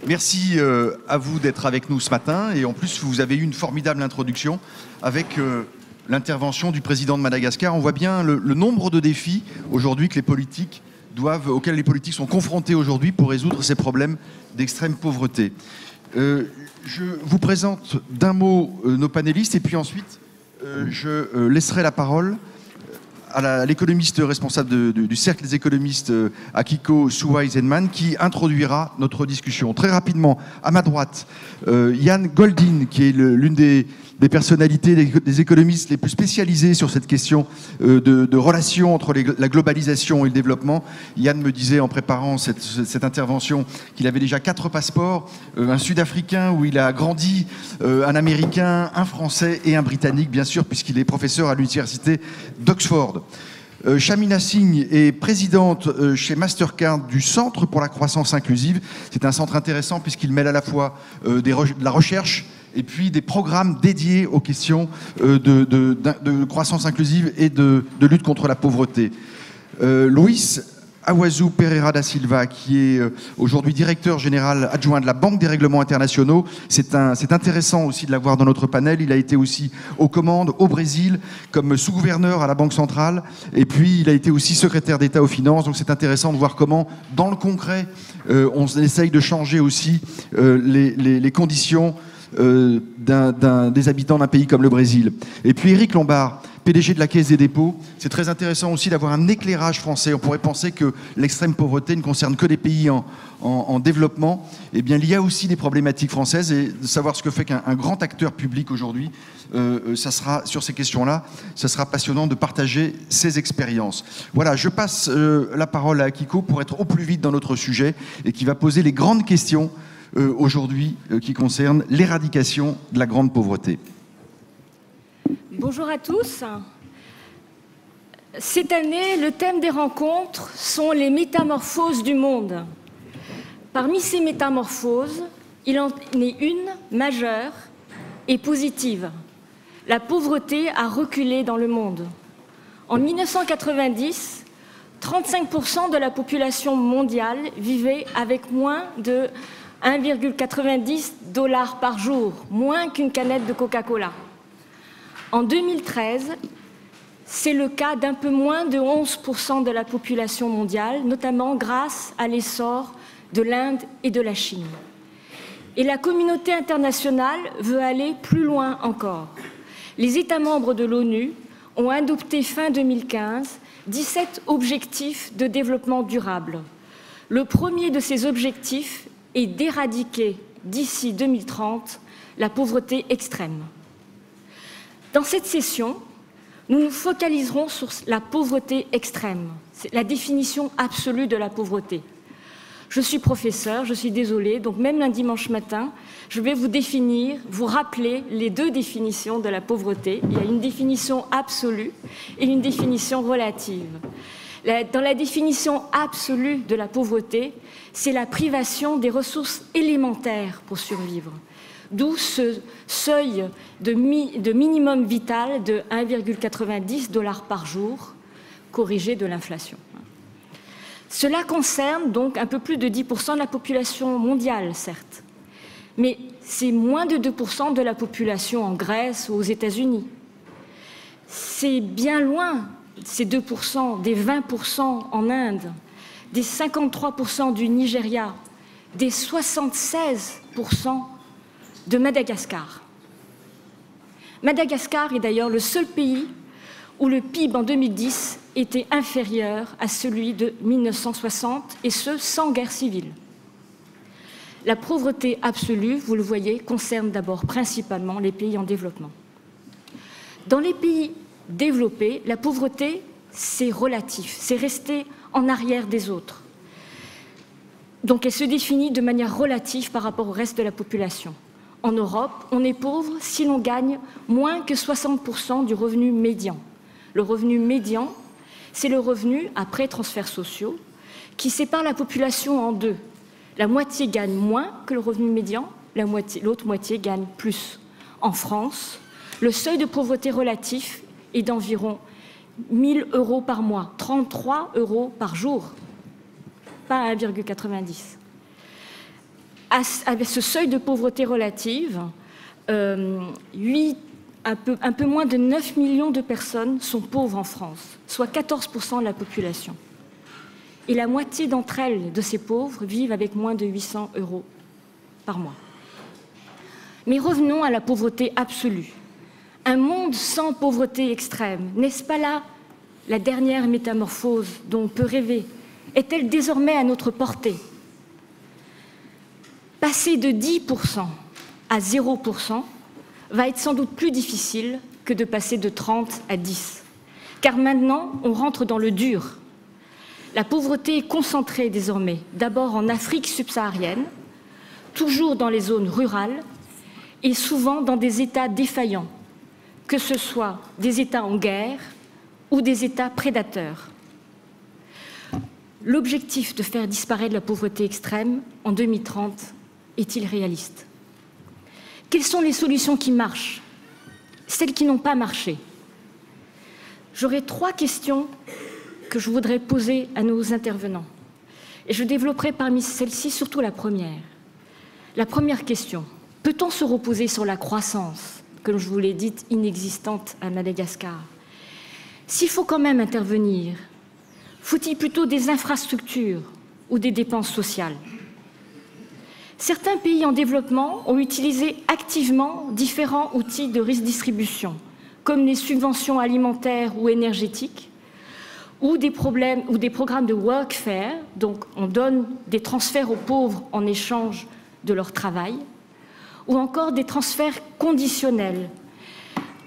Merci à vous d'être avec nous ce matin. Et en plus, vous avez eu une formidable introduction avec l'intervention du président de Madagascar. On voit bien le nombre de défis aujourd'hui auxquels les politiques sont confrontés aujourd'hui pour résoudre ces problèmes d'extrême pauvreté. Je vous présente d'un mot nos panélistes et puis ensuite je laisserai la parole à l'économiste responsable du cercle des économistes Akiko Suwai-Zenman qui introduira notre discussion. Très rapidement, à ma droite, Yann Goldin, qui est l'une des personnalités, des économistes les plus spécialisés sur cette question de relation entre la globalisation et le développement. Yann me disait en préparant cette intervention qu'il avait déjà 4 passeports, un Sud-Africain où il a grandi, un Américain, un Français et un Britannique, bien sûr, puisqu'il est professeur à l'université d'Oxford. Shamina Singh est présidente chez Mastercard du Centre pour la croissance inclusive. C'est un centre intéressant puisqu'il mêle à la fois de la recherche et puis des programmes dédiés aux questions de croissance inclusive et de lutte contre la pauvreté. Luis Awazu Pereira da Silva, qui est aujourd'hui directeur général adjoint de la Banque des règlements internationaux. C'est intéressant aussi de l'avoir dans notre panel. Il a été aussi aux commandes au Brésil comme sous-gouverneur à la Banque centrale. Et puis, il a été aussi secrétaire d'État aux finances. Donc, c'est intéressant de voir comment, dans le concret, on essaye de changer aussi les conditions des habitants d'un pays comme le Brésil. Et puis, Éric Lombard, PDG de la Caisse des dépôts. C'est très intéressant aussi d'avoir un éclairage français. On pourrait penser que l'extrême pauvreté ne concerne que les pays en développement. Eh bien, il y a aussi des problématiques françaises et de savoir ce que fait qu'un grand acteur public aujourd'hui, ça sera, sur ces questions-là, ça sera passionnant de partager ses expériences. Voilà, je passe la parole à Akiko pour être au plus vite dans notre sujet et qui va poser les grandes questions aujourd'hui qui concernent l'éradication de la grande pauvreté. Bonjour à tous. Cette année, le thème des rencontres sont les métamorphoses du monde. Parmi ces métamorphoses, il en est une majeure et positive. La pauvreté a reculé dans le monde. En 1990, 35% de la population mondiale vivait avec moins de 1,90 $ par jour, moins qu'une canette de Coca-Cola. En 2013, c'est le cas d'un peu moins de 11% de la population mondiale, notamment grâce à l'essor de l'Inde et de la Chine. Et la communauté internationale veut aller plus loin encore. Les États membres de l'ONU ont adopté fin 2015 17 objectifs de développement durable. Le premier de ces objectifs est d'éradiquer d'ici 2030 la pauvreté extrême. Dans cette session, nous nous focaliserons sur la pauvreté extrême, c'est la définition absolue de la pauvreté. Je suis professeur, je suis désolée, donc même un dimanche matin, je vais vous rappeler les 2 définitions de la pauvreté. Il y a une définition absolue et une définition relative. Dans la définition absolue de la pauvreté, c'est la privation des ressources élémentaires pour survivre. D'où ce seuil de minimum vital de 1,90 $ par jour, corrigé de l'inflation. Cela concerne donc un peu plus de 10% de la population mondiale, certes, mais c'est moins de 2% de la population en Grèce ou aux États-Unis. C'est bien loin, ces 2%, des 20% en Inde, des 53% du Nigeria, des 76% de Madagascar. Madagascar est d'ailleurs le seul pays où le PIB en 2010 était inférieur à celui de 1960, et ce, sans guerre civile. La pauvreté absolue, vous le voyez, concerne d'abord principalement les pays en développement. Dans les pays développés, la pauvreté, c'est relatif, c'est rester en arrière des autres. Donc elle se définit de manière relative par rapport au reste de la population. En Europe, on est pauvre si l'on gagne moins que 60% du revenu médian. Le revenu médian, c'est le revenu après transferts sociaux qui sépare la population en 2. La moitié gagne moins que le revenu médian, l'autre moitié gagne plus. En France, le seuil de pauvreté relatif est d'environ 1 000 € par mois, 33 € par jour, pas 1,90. À ce seuil de pauvreté relative, un peu moins de 9 millions de personnes sont pauvres en France, soit 14% de la population. Et la moitié d'entre elles, de ces pauvres, vivent avec moins de 800 € par mois. Mais revenons à la pauvreté absolue. Un monde sans pauvreté extrême, n'est-ce pas là la dernière métamorphose dont on peut rêver? Est-elle désormais à notre portée? Passer de 10% à 0% va être sans doute plus difficile que de passer de 30 à 10. Car maintenant, on rentre dans le dur. La pauvreté est concentrée désormais, d'abord en Afrique subsaharienne, toujours dans les zones rurales et souvent dans des États défaillants, que ce soit des États en guerre ou des États prédateurs. L'objectif de faire disparaître la pauvreté extrême en 2030 est-il réaliste? Quelles sont les solutions qui marchent? Celles qui n'ont pas marché? J'aurai 3 questions que je voudrais poser à nos intervenants. Et je développerai parmi celles-ci surtout la première. La première question, peut-on se reposer sur la croissance, comme je vous l'ai dit, inexistante à Madagascar? S'il faut quand même intervenir, faut-il plutôt des infrastructures ou des dépenses sociales? Certains pays en développement ont utilisé activement différents outils de redistribution, comme les subventions alimentaires ou énergétiques, ou des programmes de workfare, donc on donne des transferts aux pauvres en échange de leur travail, ou encore des transferts conditionnels.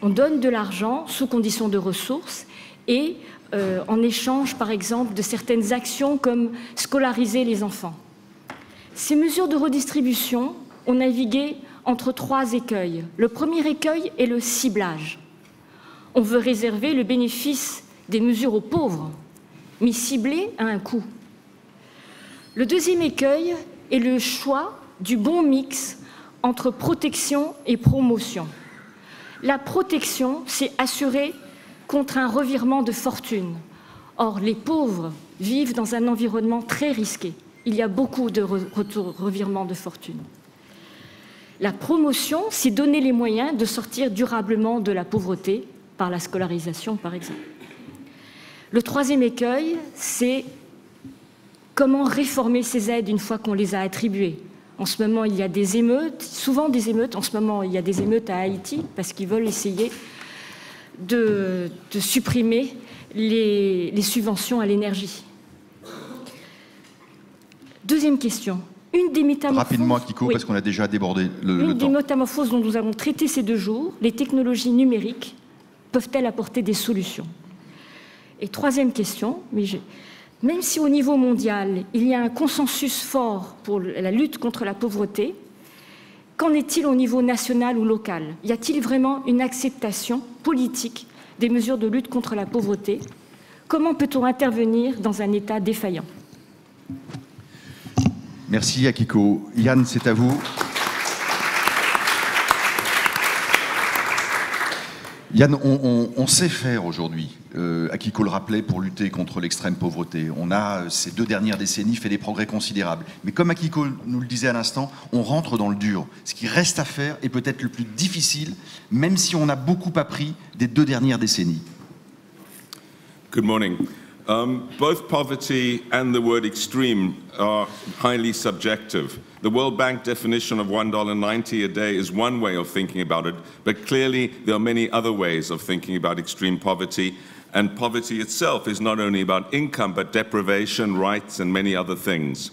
On donne de l'argent sous condition de ressources et en échange, par exemple, de certaines actions comme scolariser les enfants. Ces mesures de redistribution ont navigué entre 3 écueils. Le premier écueil est le ciblage. On veut réserver le bénéfice des mesures aux pauvres, mais ciblées à un coût. Le deuxième écueil est le choix du bon mix entre protection et promotion. La protection, c'est assurer contre un revirement de fortune. Or, les pauvres vivent dans un environnement très risqué. Il y a beaucoup de revirements de fortune. La promotion, c'est donner les moyens de sortir durablement de la pauvreté, par la scolarisation, par exemple. Le troisième écueil, c'est comment réformer ces aides une fois qu'on les a attribuées. En ce moment, il y a des émeutes, souvent des émeutes. En ce moment, il y a des émeutes à Haïti parce qu'ils veulent essayer de supprimer les subventions à l'énergie. Deuxième question. Une des métamorphoses... Rapidement, Akiko, oui, parce qu'on a déjà débordé le temps. Une des métamorphoses dont nous avons traité ces 2 jours, les technologies numériques peuvent-elles apporter des solutions? Et troisième question, même si au niveau mondial, il y a un consensus fort pour la lutte contre la pauvreté, qu'en est-il au niveau national ou local? Y a-t-il vraiment une acceptation politique des mesures de lutte contre la pauvreté? Comment peut-on intervenir dans un État défaillant? Merci Akiko. Yann, c'est à vous. Yann, on sait faire aujourd'hui, Akiko le rappelait, pour lutter contre l'extrême pauvreté. On a, ces 2 dernières décennies, fait des progrès considérables. Mais comme Akiko nous le disait à l'instant, on rentre dans le dur. Ce qui reste à faire est peut-être le plus difficile, même si on a beaucoup appris des 2 dernières décennies. Good morning. Both poverty and the word extreme are highly subjective. The World Bank definition of $1.90 a day is one way of thinking about it, but clearly there are many other ways of thinking about extreme poverty, and poverty itself is not only about income, but deprivation, rights, and many other things.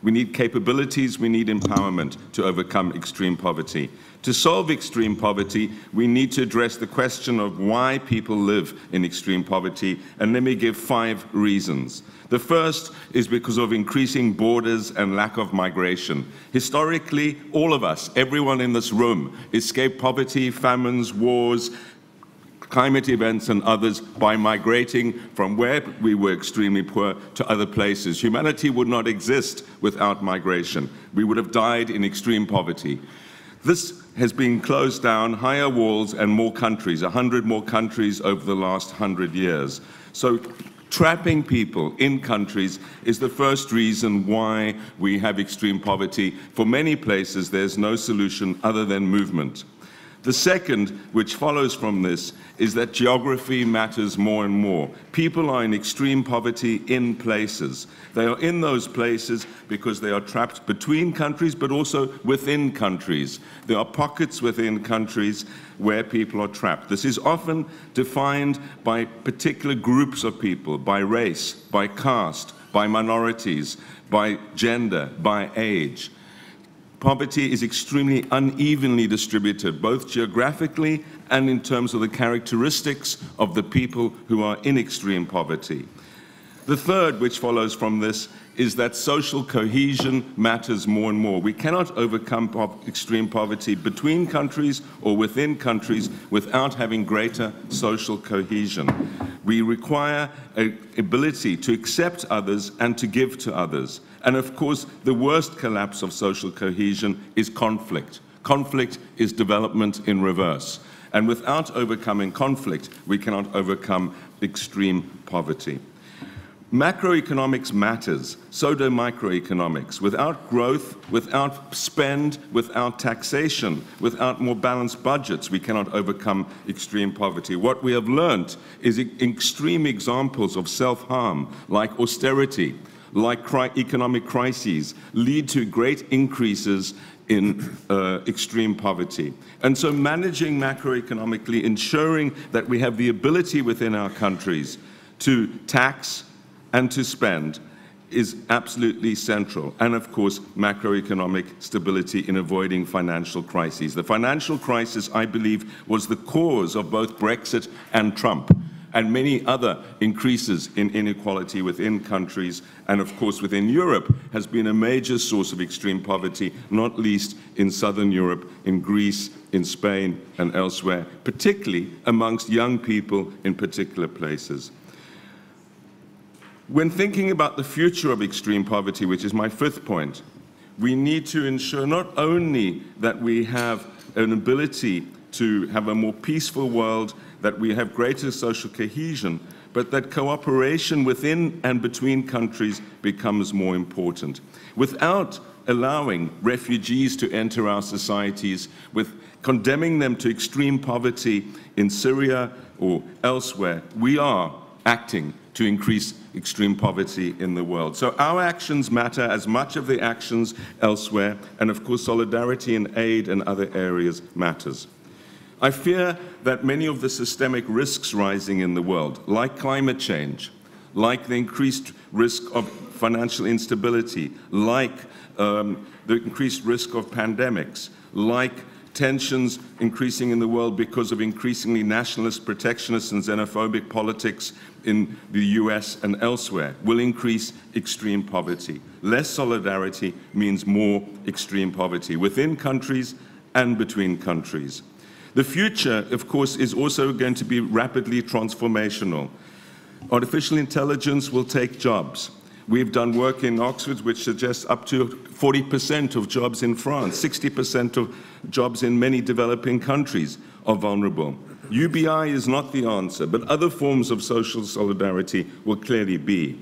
We need capabilities, we need empowerment to overcome extreme poverty. To solve extreme poverty, we need to address the question of why people live in extreme poverty, and let me give 5 reasons. The first is because of increasing borders and lack of migration. Historically, all of us, everyone in this room, escaped poverty, famines, wars, climate events and others by migrating from where we were extremely poor to other places. Humanity would not exist without migration. We would have died in extreme poverty. This has been closed down, higher walls and more countries, 100 more countries over the last 100 years. So trapping people in countries is the first reason why we have extreme poverty. For many places, there's no solution other than movement. The second, which follows from this, is that geography matters more and more. People are in extreme poverty in places. They are in those places because they are trapped between countries, but also within countries. There are pockets within countries where people are trapped. This is often defined by particular groups of people, by race, by caste, by minorities, by gender, by age. Poverty is extremely unevenly distributed, both geographically and in terms of the characteristics of the people who are in extreme poverty. The third, which follows from this, is that social cohesion matters more and more. We cannot overcome extreme poverty between countries or within countries without having greater social cohesion. We require an ability to accept others and to give to others. And of course, the worst collapse of social cohesion is conflict. Conflict is development in reverse. And without overcoming conflict, we cannot overcome extreme poverty. Macroeconomics matters, so do microeconomics. Without growth, without spend, without taxation, without more balanced budgets, we cannot overcome extreme poverty. What we have learned is extreme examples of self-harm, like austerity, like economic crises, lead to great increases in extreme poverty. And so managing macroeconomically, ensuring that we have the ability within our countries to tax and to spend is absolutely central. And of course, macroeconomic stability in avoiding financial crises. The financial crisis, I believe, was the cause of both Brexit and Trump, and many other increases in inequality within countries, and of course within Europe, has been a major source of extreme poverty, not least in southern Europe, in Greece, in Spain, and elsewhere, particularly amongst young people in particular places. When thinking about the future of extreme poverty, which is my fifth point, we need to ensure not only that we have an ability to have a more peaceful world, that we have greater social cohesion, but that cooperation within and between countries becomes more important. Without allowing refugees to enter our societies, with condemning them to extreme poverty in Syria or elsewhere, we are acting to increase extreme poverty in the world. So our actions matter as much of the actions elsewhere, and of course solidarity and aid in other areas matters. I fear that many of the systemic risks rising in the world, like climate change, like the increased risk of financial instability, like the increased risk of pandemics, like tensions increasing in the world because of increasingly nationalist, protectionist, and xenophobic politics in the US and elsewhere, will increase extreme poverty. Less solidarity means more extreme poverty within countries and between countries. The future, of course, is also going to be rapidly transformational. Artificial intelligence will take jobs. We've done work in Oxford which suggests up to 40% of jobs in France, 60% of jobs in many developing countries are vulnerable. UBI is not the answer, but other forms of social solidarity will clearly be.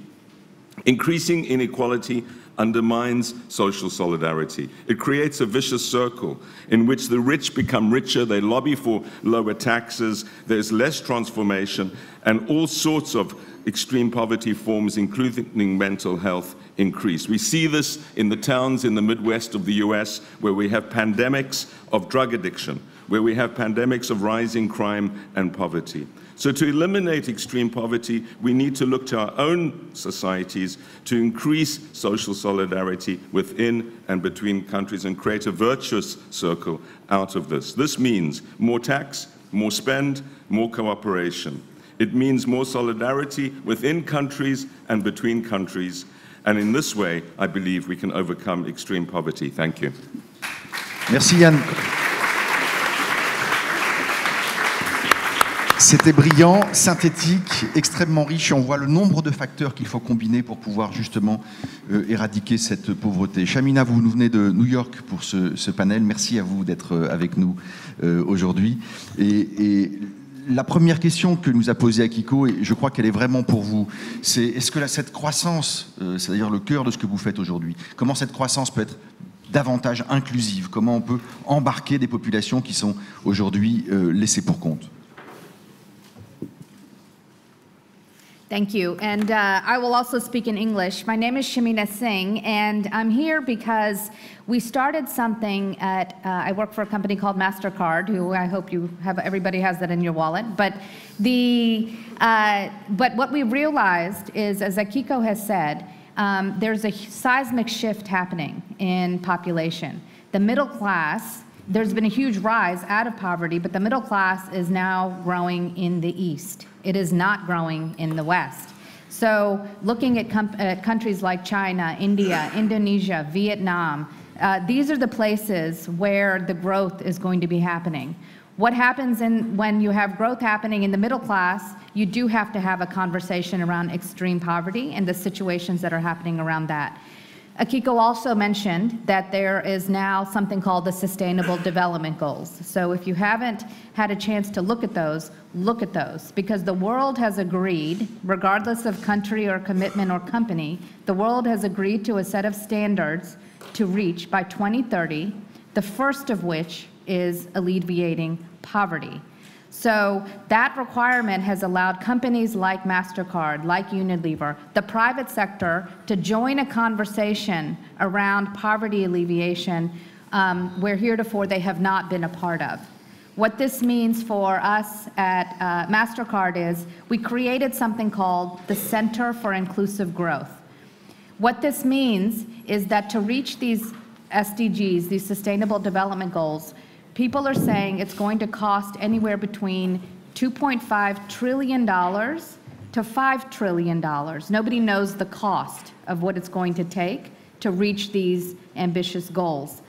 Increasing inequality undermines social solidarity. It creates a vicious circle in which the rich become richer, they lobby for lower taxes, there's less transformation, and all sorts of extreme poverty forms, including mental health, increase. We see this in the towns in the Midwest of the US, where we have pandemics of drug addiction, where we have pandemics of rising crime and poverty. So to eliminate extreme poverty, we need to look to our own societies to increase social solidarity within and between countries and create a virtuous circle out of this. This means more tax, more spend, more cooperation. It means more solidarity within countries and between countries. And in this way, I believe we can overcome extreme poverty. Thank you. Merci Yann. C'était brillant, synthétique, extrêmement riche. Et on voit le nombre de facteurs qu'il faut combiner pour pouvoir justement éradiquer cette pauvreté. Shamina, vous venez de New York pour ce panel. Merci à vous d'être avec nous aujourd'hui. Et La première question que nous a posée Akiko, et je crois qu'elle est vraiment pour vous, c'est est-ce que cette croissance, c'est-à-dire le cœur de ce que vous faites aujourd'hui, comment cette croissance peut être davantage inclusive? Comment on peut embarquer des populations qui sont aujourd'hui laissées pour compte? Thank you. And I will also speak in English. My name is Shamina Singh, and I'm here because we started something at, I work for a company called MasterCard, who I hope you have, everybody has that in your wallet. But what we realized is, as Akiko has said, there's a seismic shift happening in population. The middle class, there's been a huge rise out of poverty, but the middle class is now growing in the East. It is not growing in the West. So looking at countries like China, India, Indonesia, Vietnam, these are the places where the growth is going to be happening. What happens when you have growth happening in the middle class, you do have to have a conversation around extreme poverty and the situations that are happening around that. Akiko also mentioned that there is now something called the Sustainable Development Goals. So if you haven't had a chance to look at those, because the world has agreed, regardless of country or commitment or company, the world has agreed to a set of standards to reach by 2030, the first of which is alleviating poverty. So that requirement has allowed companies like MasterCard, like Unilever, the private sector, to join a conversation around poverty alleviation where heretofore they have not been a part of. What this means for us at MasterCard is we created something called the Center for Inclusive Growth. What this means is that to reach these SDGs, these Sustainable Development Goals, people are saying it's going to cost anywhere between $2.5 trillion to $5 trillion. Nobody knows the cost of what it's going to take to reach these ambitious goals.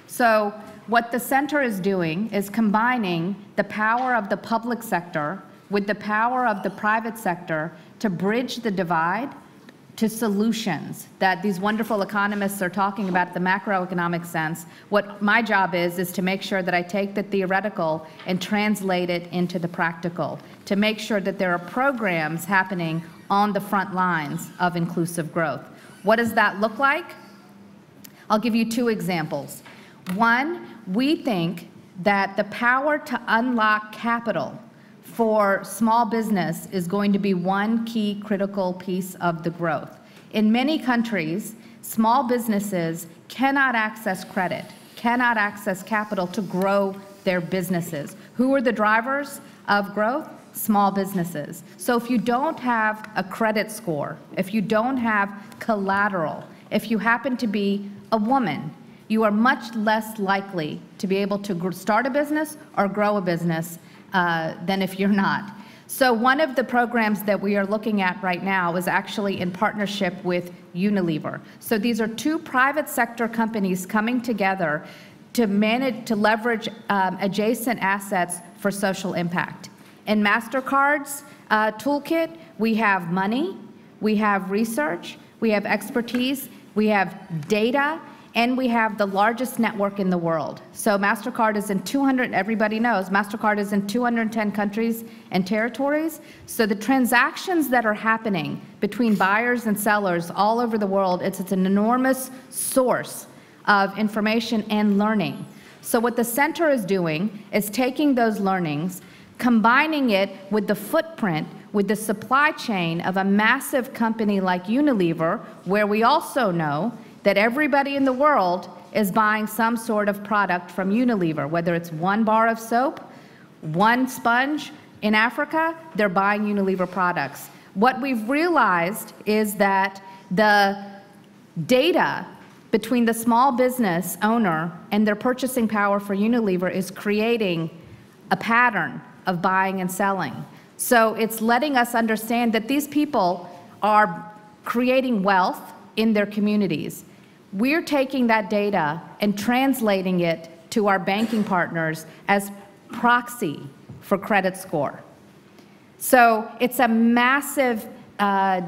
So what the center is doing is combining the power of the public sector with the power of the private sector to bridge the divide to solutions that these wonderful economists are talking about, the macroeconomic sense. What my job is to make sure that I take the theoretical and translate it into the practical, to make sure that there are programs happening on the front lines of inclusive growth. What does that look like? I'll give you two examples. One, we think that the power to unlock capital for small business is going to be one key critical piece of the growth. In many countries, small businesses cannot access credit, cannot access capital to grow their businesses. Who are the drivers of growth? Small businesses. So if you don't have a credit score, if you don't have collateral, if you happen to be a woman, you are much less likely to be able to start a business or grow a business than if you're not. So one of the programs that we are looking at right now is actually in partnership with Unilever. So these are two private sector companies coming together to leverage adjacent assets for social impact. In MasterCard's toolkit, we have money, we have research, we have expertise, we have data, and we have the largest network in the world. So MasterCard is in 200, everybody knows, MasterCard is in 210 countries and territories. So the transactions that are happening between buyers and sellers all over the world, it's an enormous source of information and learning. So what the center is doing is taking those learnings, combining it with the footprint, with the supply chain of a massive company like Unilever, where we also know that everybody in the world is buying some sort of product from Unilever, whether it's one bar of soap, one sponge. In Africa, they're buying Unilever products. What we've realized is that the data between the small business owner and their purchasing power for Unilever is creating a pattern of buying and selling. So it's letting us understand that these people are creating wealth in their communities. We're taking that data and translating it to our banking partners as proxy for credit score. So it's a massive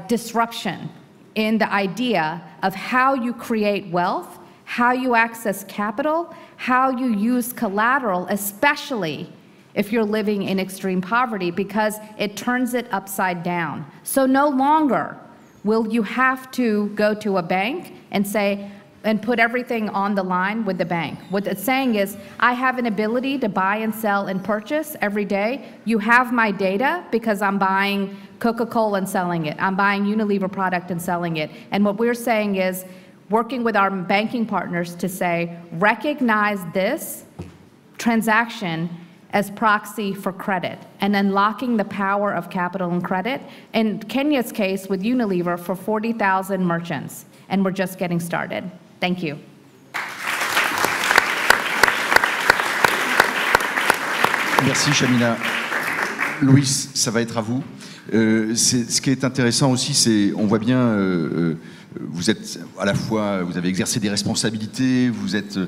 disruption in the idea of how you create wealth, how you access capital, how you use collateral, especially if you're living in extreme poverty because it turns it upside down. So no longer will you have to go to a bank and say, and put everything on the line with the bank. What it's saying is, I have an ability to buy and sell and purchase every day. You have my data because I'm buying Coca-Cola and selling it. I'm buying Unilever product and selling it. And what we're saying is, working with our banking partners to say, recognize this transaction as proxy for credit and unlocking the power of capital and credit. In Kenya's case with Unilever for 40,000 merchants, and we're just getting started. Thank you. Merci Chamina. Louis, ça va être à vous. Ce qui est intéressant aussi, c'est, on voit bien, vous êtes à la fois, vous avez exercé des responsabilités, vous êtes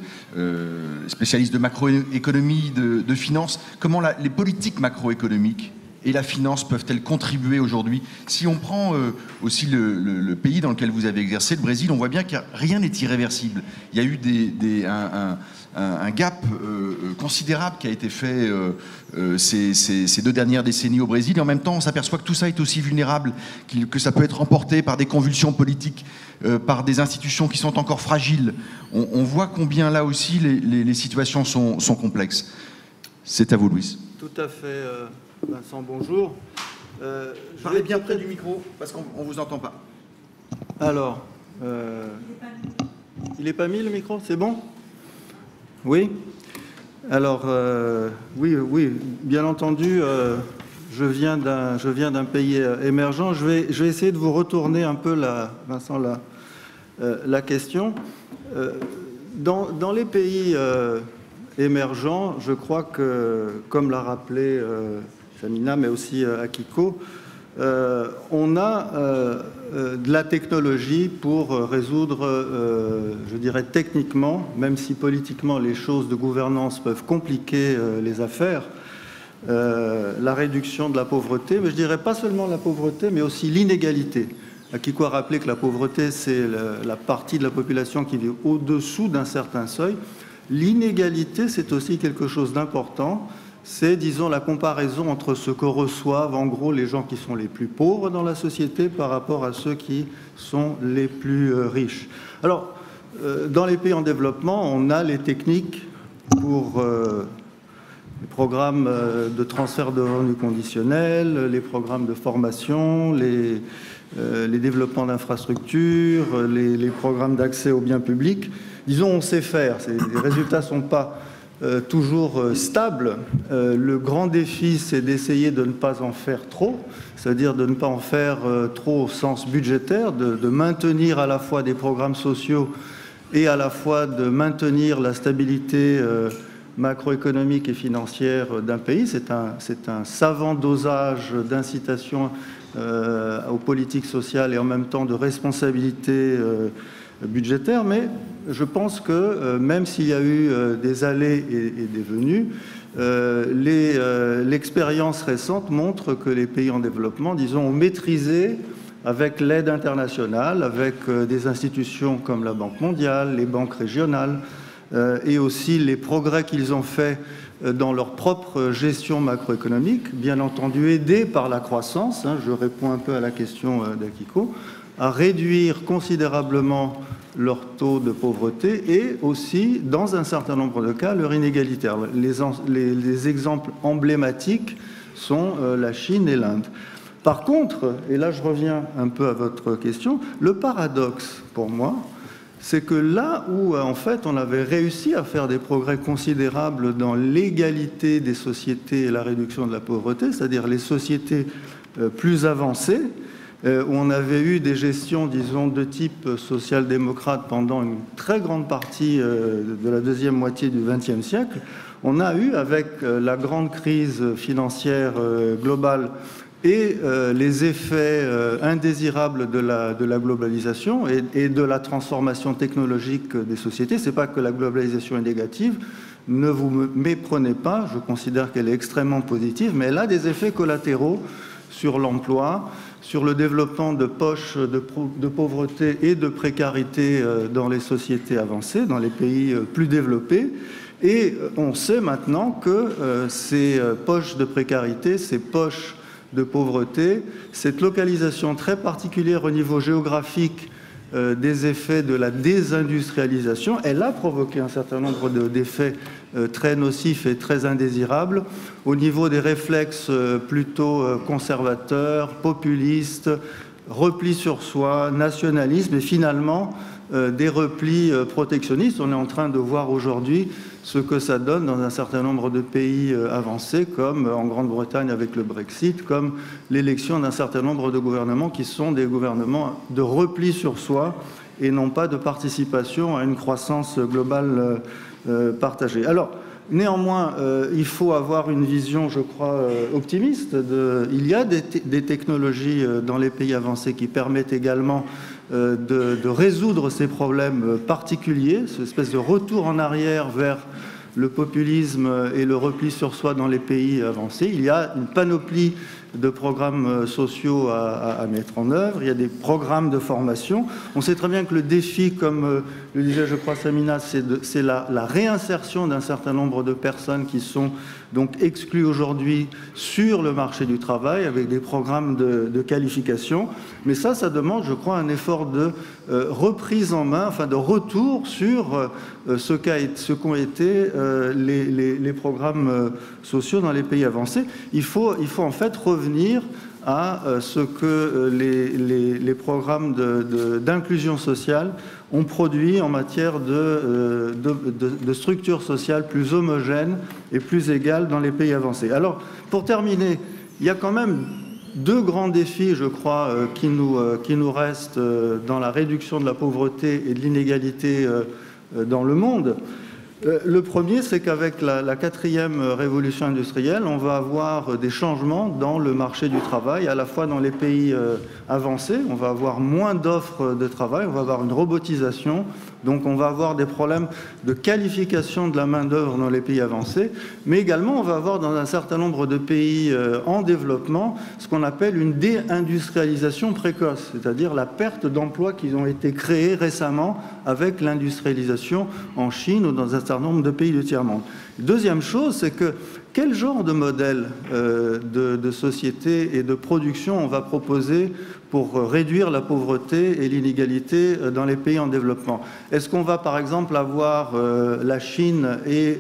spécialiste de macroéconomie, de finance. Comment les politiques macroéconomiques et la finance peuvent-elles contribuer aujourd'hui? Si on prend aussi le pays dans lequel vous avez exercé, le Brésil, on voit bien que rien n'est irréversible. Il y a eu un gap considérable qui a été fait ces 2 dernières décennies au Brésil. Et en même temps, on s'aperçoit que tout ça est aussi vulnérable, que ça peut être emporté par des convulsions politiques, par des institutions qui sont encore fragiles. On voit combien là aussi les situations sont complexes. C'est à vous, Louis. Tout à fait, Vincent, bonjour. Parlez bien près du micro, parce qu'on ne vous entend pas. Alors, il n'est pas mis le micro, c'est bon? Oui. Alors, oui, bien entendu, je viens d'un pays émergent. Je vais essayer de vous retourner un peu, Vincent, la question. Dans les pays émergents, je crois que, comme l'a rappelé Chamina, mais aussi Akiko, on a de la technologie pour résoudre, je dirais techniquement, même si politiquement les choses de gouvernance peuvent compliquer les affaires, la réduction de la pauvreté, mais je dirais pas seulement la pauvreté, mais aussi l'inégalité. Akiko a rappelé que la pauvreté, c'est la partie de la population qui vit au-dessous d'un certain seuil. L'inégalité, c'est aussi quelque chose d'important. C'est, disons, la comparaison entre ce que reçoivent en gros les gens qui sont les plus pauvres dans la société par rapport à ceux qui sont les plus riches. Alors, dans les pays en développement, on a les techniques pour les programmes de transfert de revenus conditionnels, les programmes de formation, les développements d'infrastructures, les programmes d'accès aux biens publics. Disons, on sait faire. Les résultats ne sont pas toujours stable. Le grand défi, c'est d'essayer de ne pas en faire trop, c'est-à-dire de ne pas en faire trop au sens budgétaire, de maintenir à la fois des programmes sociaux et à la fois de maintenir la stabilité macroéconomique et financière d'un pays. C'est un savant dosage d'incitation aux politiques sociales et en même temps de responsabilité budgétaire, mais je pense que même s'il y a eu des allées et des venues, l'expérience récente montre que les pays en développement, disons, ont maîtrisé avec l'aide internationale, avec des institutions comme la Banque mondiale, les banques régionales, et aussi les progrès qu'ils ont faits dans leur propre gestion macroéconomique, bien entendu aidés par la croissance, je réponds un peu à la question d'Akiko, à réduire considérablement leur taux de pauvreté et aussi, dans un certain nombre de cas, leur inégalité. Alors, les exemples emblématiques sont la Chine et l'Inde. Par contre, et là je reviens un peu à votre question, le paradoxe pour moi, c'est que là où en fait on avait réussi à faire des progrès considérables dans l'égalité des sociétés et la réduction de la pauvreté, c'est-à-dire les sociétés plus avancées, où on avait eu des gestions, disons, de type social-démocrate pendant une très grande partie de la deuxième moitié du XXe siècle, on a eu, avec la grande crise financière globale et les effets indésirables de la globalisation et de la transformation technologique des sociétés, c'est pas que la globalisation est négative, ne vous méprenez pas, je considère qu'elle est extrêmement positive, mais elle a des effets collatéraux sur l'emploi, sur le développement de poches de pauvreté et de précarité dans les sociétés avancées, dans les pays plus développés. Et on sait maintenant que ces poches de précarité, ces poches de pauvreté, cette localisation très particulière au niveau géographique des effets de la désindustrialisation, elle a provoqué un certain nombre d'effets très nocifs et très indésirables au niveau des réflexes plutôt conservateurs, populistes, repli sur soi, nationalisme et finalement des replis protectionnistes. On est en train de voir aujourd'hui ce que ça donne dans un certain nombre de pays avancés, comme en Grande-Bretagne avec le Brexit, comme l'élection d'un certain nombre de gouvernements qui sont des gouvernements de repli sur soi et non pas de participation à une croissance globale partagée. Alors, néanmoins, il faut avoir une vision, je crois, optimiste. Il y a des technologies dans les pays avancés qui permettent également de résoudre ces problèmes particuliers, cette espèce de retour en arrière vers le populisme et le repli sur soi dans les pays avancés. Il y a une panoplie de programmes sociaux à mettre en œuvre, il y a des programmes de formation. On sait très bien que le défi, comme le disait, je crois, Samina, c'est la réinsertion d'un certain nombre de personnes qui sont donc exclues aujourd'hui sur le marché du travail avec des programmes de qualification. Mais ça demande, je crois, un effort de reprise en main, enfin de retour sur ce qu'ont été les programmes sociaux dans les pays avancés. Il faut en fait revenir à ce que les programmes d'inclusion sociale ont produit en matière de structures sociales plus homogènes et plus égales dans les pays avancés. Alors, pour terminer, il y a quand même deux grands défis, je crois, qui nous restent dans la réduction de la pauvreté et de l'inégalité dans le monde. Le premier, c'est qu'avec la quatrième révolution industrielle, on va avoir des changements dans le marché du travail, à la fois dans les pays avancés, on va avoir moins d'offres de travail, on va avoir une robotisation, donc on va avoir des problèmes de qualification de la main-d'œuvre dans les pays avancés, mais également on va avoir dans un certain nombre de pays en développement ce qu'on appelle une déindustrialisation précoce, c'est-à-dire la perte d'emplois qui ont été créés récemment avec l'industrialisation en Chine ou dans un certain nombre de pays du tiers-monde. Deuxième chose, c'est que quel genre de modèle de société et de production on va proposer pour réduire la pauvreté et l'inégalité dans les pays en développement? Est-ce qu'on va par exemple avoir la Chine et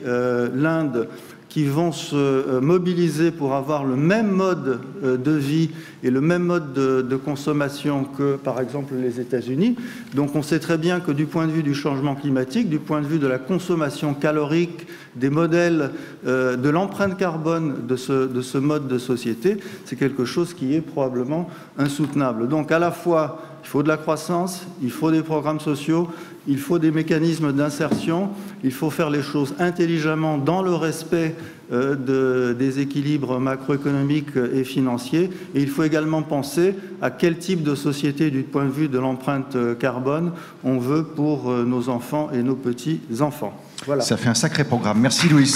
l'Inde qui vont se mobiliser pour avoir le même mode de vie et le même mode de consommation que, par exemple, les États-Unis? Donc on sait très bien que du point de vue du changement climatique, du point de vue de la consommation calorique, des modèles de l'empreinte carbone de ce mode de société, c'est quelque chose qui est probablement insoutenable. Donc à la fois, il faut de la croissance, il faut des programmes sociaux, il faut des mécanismes d'insertion, il faut faire les choses intelligemment dans le respect des équilibres macroéconomiques et financiers. Et il faut également penser à quel type de société, du point de vue de l'empreinte carbone, on veut pour nos enfants et nos petits-enfants. Voilà. Ça fait un sacré programme. Merci, Louis.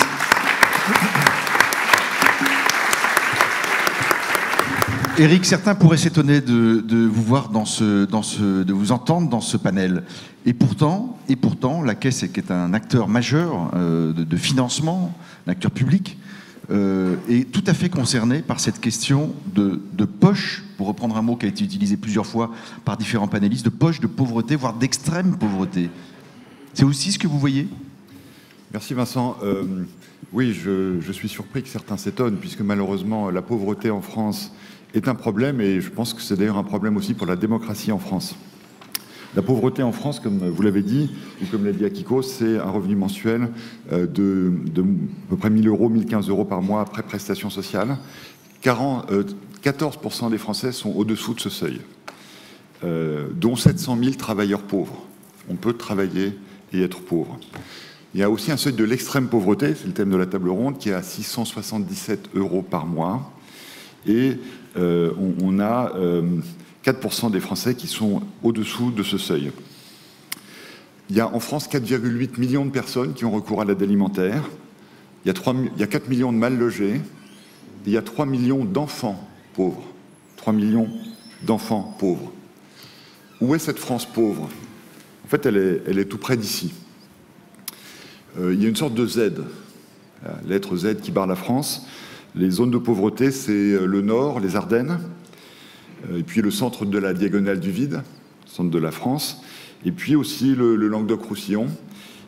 Éric, certains pourraient s'étonner de vous voir de vous entendre dans ce panel. Et pourtant, la Caisse, qui est un acteur majeur de financement, un acteur public, est tout à fait concerné par cette question de poche, pour reprendre un mot qui a été utilisé plusieurs fois par différents panélistes, de poche de pauvreté, voire d'extrême pauvreté. C'est aussi ce que vous voyez ? Merci Vincent. Oui, je suis surpris que certains s'étonnent, puisque malheureusement la pauvreté en France est un problème, et je pense que c'est d'ailleurs un problème aussi pour la démocratie en France. La pauvreté en France, comme vous l'avez dit, ou comme l'a dit Akiko, c'est un revenu mensuel de à peu près 1 000 euros, 1 015 euros par mois après prestations sociales. 14% des Français sont au-dessous de ce seuil, dont 700 000 travailleurs pauvres. On peut travailler et être pauvre. Il y a aussi un seuil de l'extrême pauvreté, c'est le thème de la table ronde, qui est à 677 euros par mois. Et on a 4% des Français qui sont au-dessous de ce seuil. Il y a en France 4,8 millions de personnes qui ont recours à l'aide alimentaire. Il y a 4 millions de mal logés. Et il y a 3 millions d'enfants pauvres. 3 millions d'enfants pauvres. Où est cette France pauvre ? En fait, elle est tout près d'ici. il y a une sorte de Z, la lettre Z qui barre la France. Les zones de pauvreté, c'est le nord, les Ardennes, et puis le centre de la diagonale du vide, centre de la France, et puis aussi le Languedoc-Roussillon,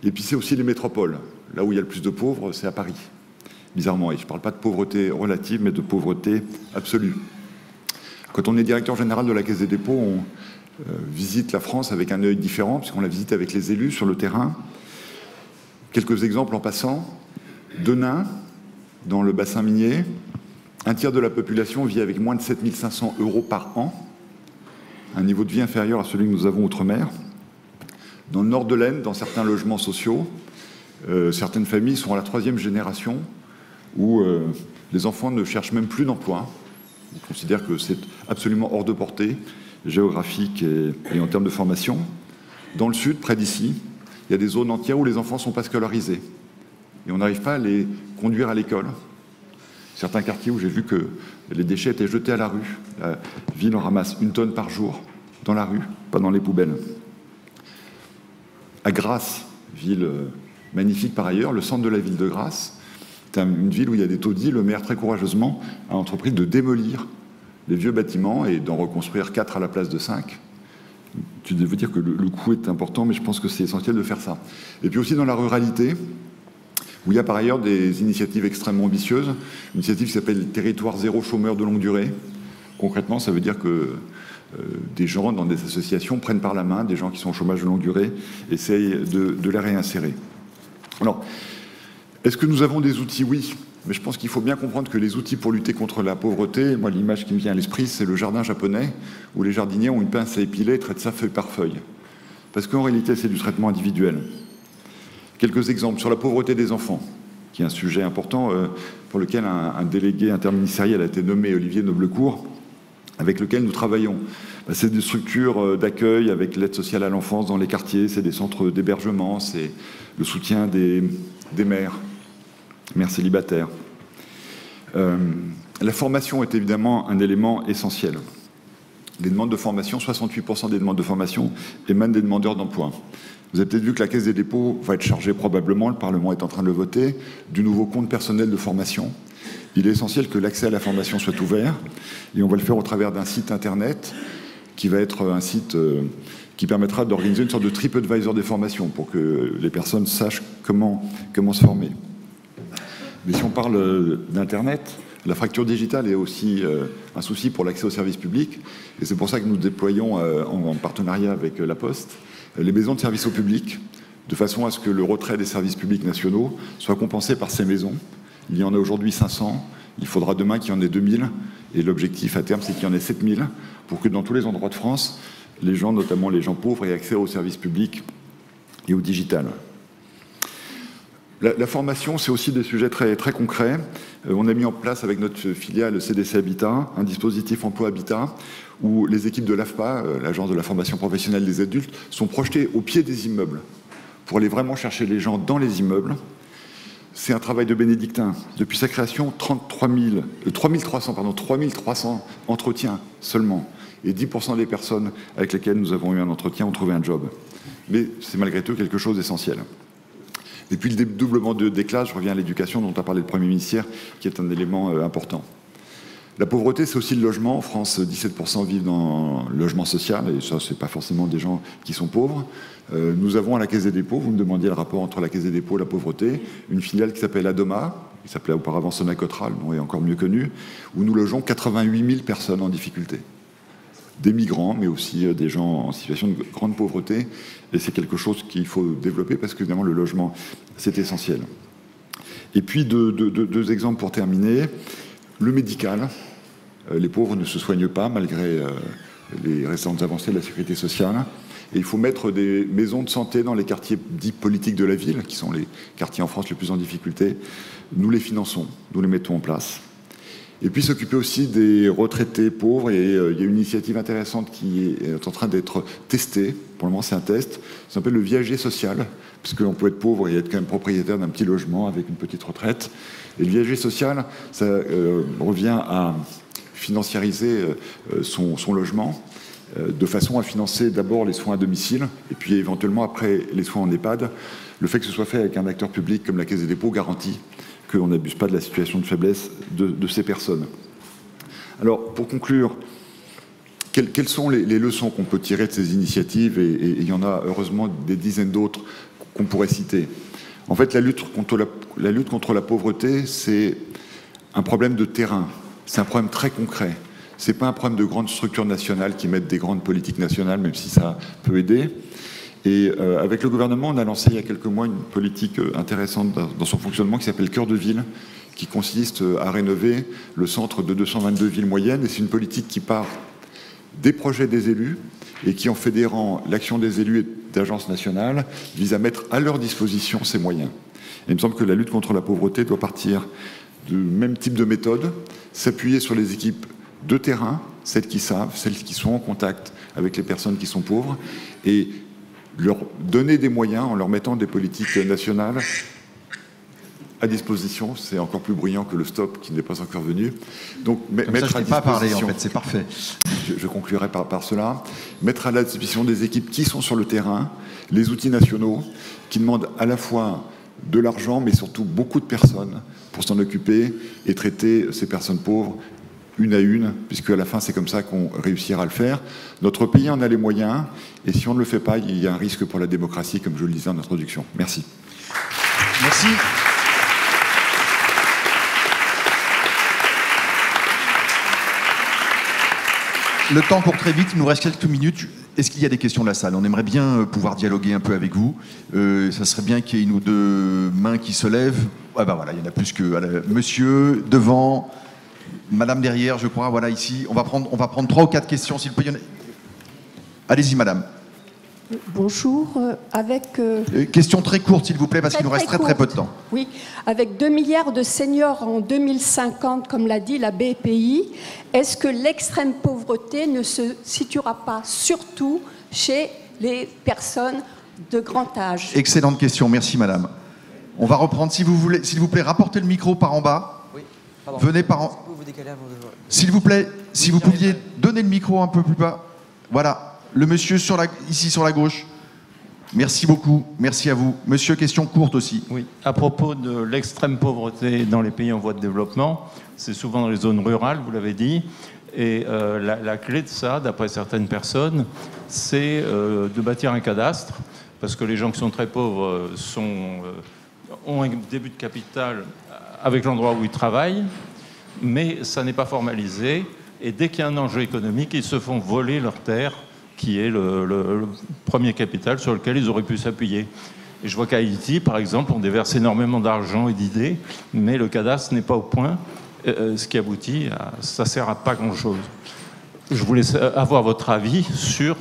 et puis c'est aussi les métropoles. Là où il y a le plus de pauvres, c'est à Paris, bizarrement. Et je ne parle pas de pauvreté relative, mais de pauvreté absolue. Quand on est directeur général de la Caisse des dépôts, on visite la France avec un œil différent, puisqu'on la visite avec les élus sur le terrain. Quelques exemples en passant. Denain, dans le bassin minier, un tiers de la population vit avec moins de 7 500 € par an, un niveau de vie inférieur à celui que nous avons outre-mer. Dans le nord de l'Aisne, dans certains logements sociaux, certaines familles sont à la 3e génération où les enfants ne cherchent même plus d'emploi. On considère que c'est absolument hors de portée géographique et en termes de formation. Dans le sud, près d'ici, il y a des zones entières où les enfants ne sont pas scolarisés. Et on n'arrive pas à les conduire à l'école. Certains quartiers où j'ai vu que les déchets étaient jetés à la rue. La ville en ramasse 1 tonne par jour dans la rue, pas dans les poubelles. À Grasse, ville magnifique par ailleurs, le centre de la ville de Grasse, c'est une ville où il y a des taudis. Le maire, très courageusement, a entrepris de démolir les vieux bâtiments et d'en reconstruire 4 à la place de 5. Tu veux dire que le coût est important, mais je pense que c'est essentiel de faire ça. Et puis aussi dans la ruralité, où il y a par ailleurs des initiatives extrêmement ambitieuses. Une initiative qui s'appelle Territoire zéro chômeur de longue durée. Concrètement, ça veut dire que des gens dans des associations prennent par la main des gens qui sont au chômage de longue durée, essayent de les réinsérer. Alors, est-ce que nous avons des outils? Oui. Mais je pense qu'il faut bien comprendre que les outils pour lutter contre la pauvreté, moi l'image qui me vient à l'esprit, c'est le jardin japonais, où les jardiniers ont une pince à épiler et traitent ça feuille par feuille. Parce qu'en réalité, c'est du traitement individuel. Quelques exemples sur la pauvreté des enfants, qui est un sujet important pour lequel un délégué interministériel a été nommé, Olivier Noblecourt, avec lequel nous travaillons. C'est des structures d'accueil avec l'aide sociale à l'enfance dans les quartiers, c'est des centres d'hébergement, c'est le soutien des mères célibataires. La formation est évidemment un élément essentiel. Les demandes de formation, 68% des demandes de formation émanent des demandeurs d'emploi. Vous avez peut-être vu que la Caisse des dépôts va être chargée probablement, le Parlement est en train de le voter, du nouveau compte personnel de formation. Il est essentiel que l'accès à la formation soit ouvert et on va le faire au travers d'un site internet qui va être un site qui permettra d'organiser une sorte de TripAdvisor des formations pour que les personnes sachent comment se former. Mais si on parle d'Internet, la fracture digitale est aussi un souci pour l'accès aux services publics et c'est pour ça que nous déployons en partenariat avec La Poste les maisons de services au public de façon à ce que le retrait des services publics nationaux soit compensé par ces maisons. Il y en a aujourd'hui 500, il faudra demain qu'il y en ait 2000 et l'objectif à terme c'est qu'il y en ait 7000 pour que dans tous les endroits de France, les gens, notamment les gens pauvres, aient accès aux services publics et au digital. La formation, c'est aussi des sujets très, très concrets. On a mis en place avec notre filiale CDC Habitat un dispositif emploi habitat où les équipes de l'AFPA, l'Agence de la formation professionnelle des adultes, sont projetées au pied des immeubles pour aller vraiment chercher les gens dans les immeubles. C'est un travail de bénédictin. Depuis sa création, 3300 entretiens seulement. Et 10% des personnes avec lesquelles nous avons eu un entretien ont trouvé un job. Mais c'est malgré tout quelque chose d'essentiel. Et puis le dédoublement des classes, je reviens à l'éducation dont a parlé le Premier ministre, qui est un élément important. La pauvreté, c'est aussi le logement. En France, 17% vivent dans le logement social, et ça, c'est pas forcément des gens qui sont pauvres. Nous avons à la Caisse des dépôts, vous me demandiez le rapport entre la Caisse des dépôts et la pauvreté, une filiale qui s'appelle Adoma, qui s'appelait auparavant Sonacotra, le nom est encore mieux connu, où nous logeons 88 000 personnes en difficulté. Des migrants, mais aussi des gens en situation de grande pauvreté. Et c'est quelque chose qu'il faut développer parce qu'évidemment, le logement, c'est essentiel. Et puis, deux exemples pour terminer. Le médical. Les pauvres ne se soignent pas malgré les récentes avancées de la sécurité sociale. Et il faut mettre des maisons de santé dans les quartiers dits politiques de la ville, qui sont les quartiers en France les plus en difficulté. Nous les finançons, nous les mettons en place. Et puis s'occuper aussi des retraités pauvres. Et il y a une initiative intéressante qui est en train d'être testée. Pour le moment, c'est un test. Ça s'appelle le viager social, puisqu'on peut être pauvre et être quand même propriétaire d'un petit logement avec une petite retraite. Et le viager social, ça revient à financiariser son logement. de façon à financer d'abord les soins à domicile, et puis éventuellement après les soins en EHPAD. Le fait que ce soit fait avec un acteur public comme la Caisse des dépôts garantit qu'on n'abuse pas de la situation de faiblesse de ces personnes. Alors, pour conclure, quelles sont les leçons qu'on peut tirer de ces initiatives, et il y en a heureusement des dizaines d'autres qu'on pourrait citer. En fait, la lutte contre la pauvreté, c'est un problème de terrain, c'est un problème très concret. Ce n'est pas un problème de grandes structures nationales qui mettent des grandes politiques nationales, même si ça peut aider. Et avec le gouvernement, on a lancé il y a quelques mois une politique intéressante dans son fonctionnement qui s'appelle Cœur de ville, qui consiste à rénover le centre de 222 villes moyennes. Et c'est une politique qui part des projets des élus et qui, en fédérant l'action des élus et d'agences nationales, vise à mettre à leur disposition ces moyens. Et il me semble que la lutte contre la pauvreté doit partir du même type de méthode, s'appuyer sur les équipes de terrain, celles qui savent, celles qui sont en contact avec les personnes qui sont pauvres, et leur donner des moyens en leur mettant des politiques nationales à disposition. C'est encore plus bruyant que le stop qui n'est pas encore venu. Donc, mettre à disposition, pas parler, en fait, c'est parfait. Je conclurai par cela. Mettre à la disposition des équipes qui sont sur le terrain, les outils nationaux, qui demandent à la fois de l'argent, mais surtout beaucoup de personnes pour s'en occuper et traiter ces personnes pauvres une à une, puisque à la fin, c'est comme ça qu'on réussira à le faire. Notre pays en a les moyens, et si on ne le fait pas, il y a un risque pour la démocratie, comme je le disais en introduction. Merci. Merci. Le temps court très vite, il nous reste quelques minutes. Est-ce qu'il y a des questions de la salle? On aimerait bien pouvoir dialoguer un peu avec vous. Ça serait bien qu'il y ait une ou deux mains qui se lèvent. Ah ben voilà, il y en a plus que... Monsieur, devant... Madame derrière, je crois, voilà, ici. On va prendre 3 ou 4 questions, s'il peut y en a. Allez-y, madame. Bonjour, question très courte, s'il vous plaît, parce qu'il nous reste très peu de temps. Oui, avec 2 milliards de seniors en 2050, comme l'a dit la BPI, est-ce que l'extrême pauvreté ne se situera pas surtout chez les personnes de grand âge? Excellente question, merci madame. On va reprendre, si vous voulez, s'il vous plaît, rapportez le micro par en bas. Oui, pardon. Venez par en... S'il vous plaît, si vous pouviez donner le micro un peu plus bas. Voilà, le monsieur ici sur la gauche. Merci beaucoup, merci à vous. Monsieur, question courte aussi. Oui, à propos de l'extrême pauvreté dans les pays en voie de développement, c'est souvent dans les zones rurales, vous l'avez dit, et la clé de ça, d'après certaines personnes, c'est de bâtir un cadastre, parce que les gens qui sont très pauvres ont un début de capital avec l'endroit où ils travaillent, mais ça n'est pas formalisé, et dès qu'il y a un enjeu économique, ils se font voler leur terre, qui est le premier capital sur lequel ils auraient pu s'appuyer. Et je vois qu'à Haïti, par exemple, on déverse énormément d'argent et d'idées, mais le cadastre n'est pas au point, ce qui aboutit à... ça ne sert à pas grand-chose. Je voulais avoir votre avis sur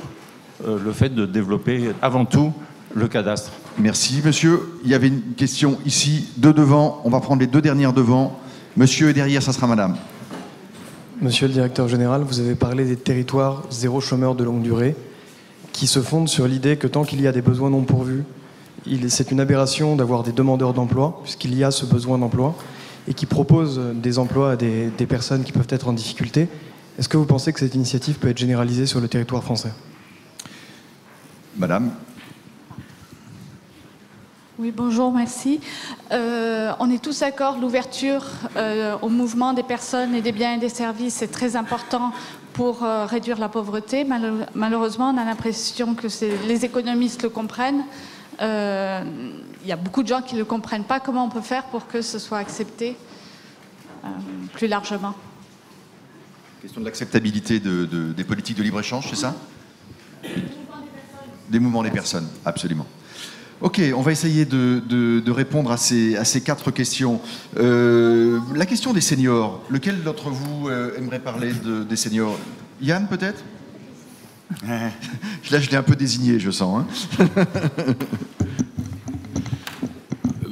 le fait de développer avant tout le cadastre. Merci, monsieur. Il y avait une question ici, 2 devant. On va prendre les 2 dernières devant. Monsieur, et derrière, ça sera madame. Monsieur le directeur général, vous avez parlé des territoires zéro chômeur de longue durée qui se fondent sur l'idée que tant qu'il y a des besoins non pourvus, c'est une aberration d'avoir des demandeurs d'emploi, puisqu'il y a ce besoin d'emploi, et qui proposent des emplois à des personnes qui peuvent être en difficulté. Est-ce que vous pensez que cette initiative peut être généralisée sur le territoire français? Madame. Oui, bonjour, merci. On est tous d'accord, l'ouverture au mouvement des personnes et des biens et des services est très important pour réduire la pauvreté. Malheureusement, on a l'impression que les économistes le comprennent. Il y a beaucoup de gens qui ne le comprennent pas. Comment on peut faire pour que ce soit accepté plus largement? Question de l'acceptabilité des politiques de libre-échange, c'est ça? Des mouvements des personnes, absolument. Ok, on va essayer de répondre à ces 4 questions. La question des seniors, lequel d'entre vous aimerait parler des seniors? Yann, peut-être? Là, je l'ai un peu désigné, je sens. Hein.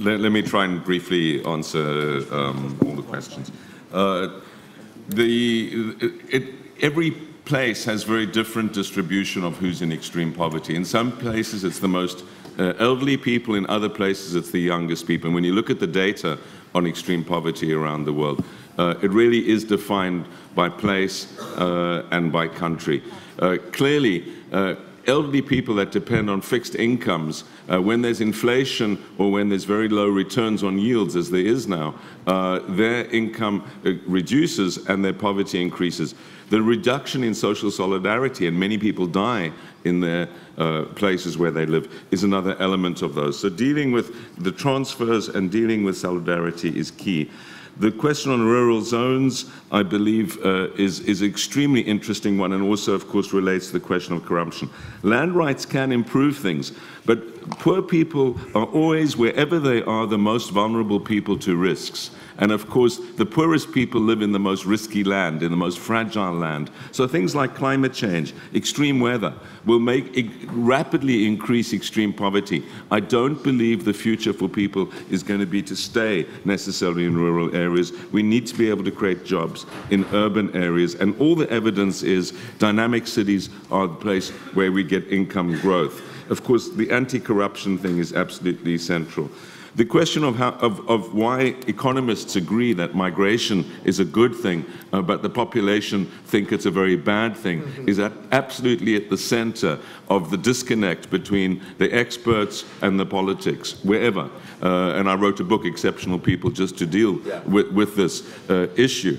Let me try and briefly answer all the questions. Every place has very different distribution of who's in extreme poverty. In some places, it's the most elderly people. In other places, it's the youngest people. And when you look at the data on extreme poverty around the world, It really is defined by place and by country. Clearly, elderly people that depend on fixed incomes, when there's inflation or when there's very low returns on yields, as there is now, their income reduces and their poverty increases. The reduction in social solidarity, and many people die in their places where they live, is another element of those. So dealing with the transfers and dealing with solidarity is key. The question on rural zones, I believe, is an extremely interesting one, and also, of course, relates to the question of corruption. Land rights can improve things, but poor people are always, wherever they are, the most vulnerable people to risks. And of course, the poorest people live in the most risky land, in the most fragile land. So things like climate change, extreme weather, will rapidly increase extreme poverty. I don't believe the future for people is going to be to stay necessarily in rural areas. We need to be able to create jobs in urban areas. And all the evidence is dynamic cities are the place where we get income growth. Of course, the anti-corruption thing is absolutely central. The question of why economists agree that migration is a good thing, but the population think it's a very bad thing, is absolutely at the center of the disconnect between the experts and the politics, wherever. And I wrote a book, Exceptional People, just to deal with this issue.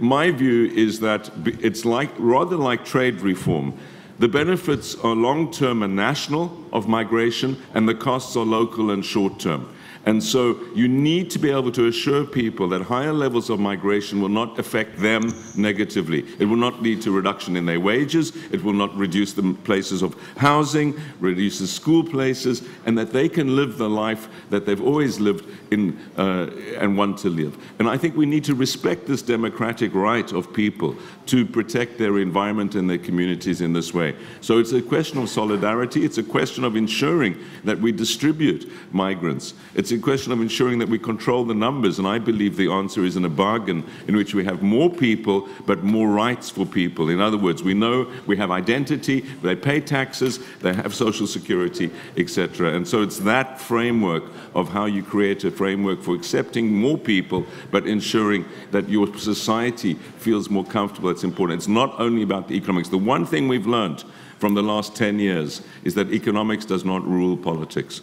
My view is that it's rather like trade reform. The benefits are long-term and national of migration, and the costs are local and short-term. And so you need to be able to assure people that higher levels of migration will not affect them negatively. It will not lead to reduction in their wages. It will not reduce the places of housing, reduces school places, and that they can live the life that they've always lived in and want to live. And I think we need to respect this democratic right of people to protect their environment and their communities in this way. So it's a question of solidarity. It's a question of ensuring that we distribute migrants. It's a question of ensuring that we control the numbers, and I believe the answer is in a bargain in which we have more people, but more rights for people. In other words, we know we have identity, they pay taxes, they have social security, etc. And so it's that framework of how you create a framework for accepting more people, but ensuring that your society feels more comfortable. It's important. It's not only about the economics. The one thing we've learned from the last 10 years is that economics does not rule politics.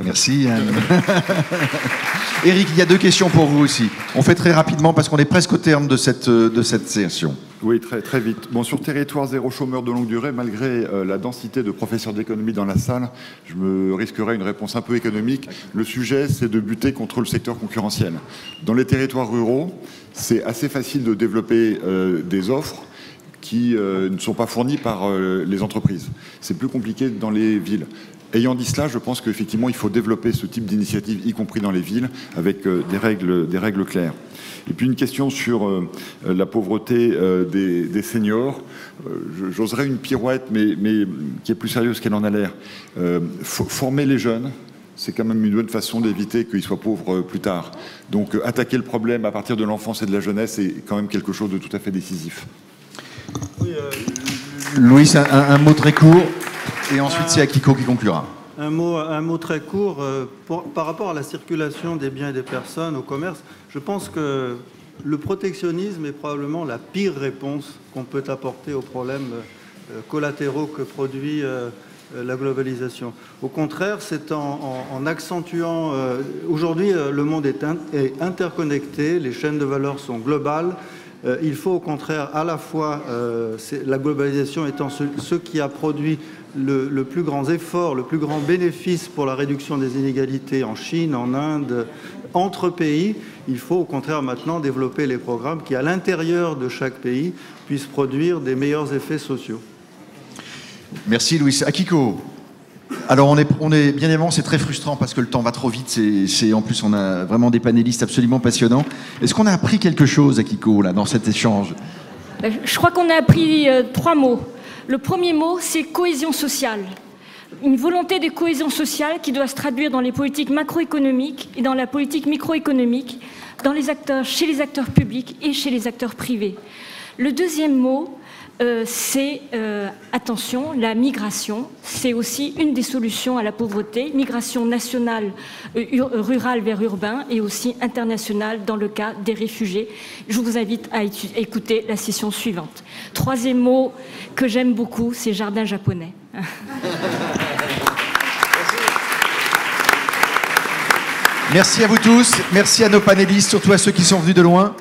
Merci. Eric, il y a deux questions pour vous aussi. On fait très rapidement parce qu'on est presque au terme de cette session. Oui, très vite. Bon, sur territoire zéro chômeur de longue durée, malgré la densité de professeurs d'économie dans la salle, je me risquerais une réponse un peu économique. Le sujet, c'est de buter contre le secteur concurrentiel. Dans les territoires ruraux, c'est assez facile de développer des offres qui ne sont pas fournies par les entreprises. C'est plus compliqué dans les villes. Ayant dit cela, je pense qu'effectivement, il faut développer ce type d'initiative, y compris dans les villes, avec des règles claires. Et puis une question sur la pauvreté des seniors. J'oserais une pirouette, mais qui est plus sérieuse qu'elle en a l'air. Former les jeunes, c'est quand même une bonne façon d'éviter qu'ils soient pauvres plus tard. Donc attaquer le problème à partir de l'enfance et de la jeunesse est quand même quelque chose de tout à fait décisif. Oui, Louis, un mot très court. Et ensuite, c'est Akiko qui conclura. Un mot très court. Par rapport à la circulation des biens et des personnes au commerce, je pense que le protectionnisme est probablement la pire réponse qu'on peut apporter aux problèmes collatéraux que produit la globalisation. Au contraire, c'est en accentuant... Aujourd'hui, le monde est interconnecté, les chaînes de valeur sont globales. Il faut au contraire, à la fois, la globalisation étant ce qui a produit le plus grand effort, le plus grand bénéfice pour la réduction des inégalités en Chine, en Inde, entre pays, il faut au contraire maintenant développer les programmes qui, à l'intérieur de chaque pays, puissent produire des meilleurs effets sociaux. Merci Louis. Akiko, alors on est bien évidemment, c'est très frustrant parce que le temps va trop vite. En plus, on a vraiment des panélistes absolument passionnants. Est-ce qu'on a appris quelque chose, Akiko, là, dans cet échange? Je crois qu'on a appris 3 mots. Le premier mot, c'est cohésion sociale. Une volonté de cohésion sociale qui doit se traduire dans les politiques macroéconomiques et dans la politique microéconomique, chez les acteurs publics et chez les acteurs privés. Le deuxième mot, c'est, attention, la migration. C'est aussi une des solutions à la pauvreté. Migration nationale, rurale vers urbain et aussi internationale dans le cas des réfugiés. Je vous invite à écouter la session suivante. Troisième mot que j'aime beaucoup, c'est jardin japonais. Merci à vous tous, merci à nos panélistes, surtout à ceux qui sont venus de loin.